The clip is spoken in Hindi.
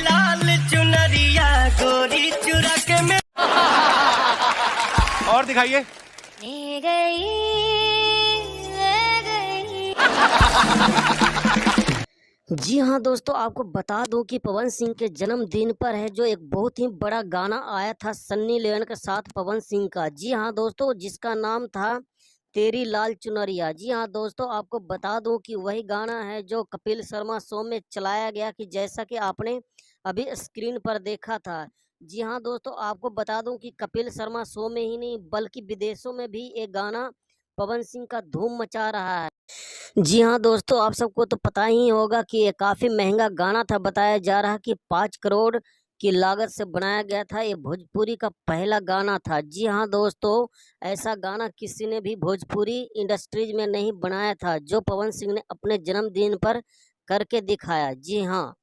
लाल चुनरिया गोरी चुरा के में। और दिखाइए। ले गई। जी हाँ दोस्तों, आपको बता दूं कि पवन सिंह के जन्मदिन पर है जो एक बहुत ही बड़ा गाना आया था सन्नी लियोन के साथ पवन सिंह का। जी हाँ दोस्तों, जिसका नाम था तेरी लाल चुनरिया। जी हाँ दोस्तों, आपको बता दूं कि वही गाना है जो कपिल शर्मा शो में चलाया गया, कि जैसा कि आपने अभी स्क्रीन पर देखा था। जी हाँ दोस्तों, आपको बता दूं कि कपिल शर्मा शो में ही नहीं बल्कि विदेशों में भी एक गाना पवन सिंह का धूम मचा रहा है। जी हाँ दोस्तों, आप सबको तो पता ही होगा कि ये काफ़ी महंगा गाना था। बताया जा रहा कि 5 करोड़ की लागत से बनाया गया था। ये भोजपुरी का पहला गाना था। जी हाँ दोस्तों, ऐसा गाना किसी ने भी भोजपुरी इंडस्ट्रीज में नहीं बनाया था जो पवन सिंह ने अपने जन्मदिन पर करके दिखाया। जी हाँ।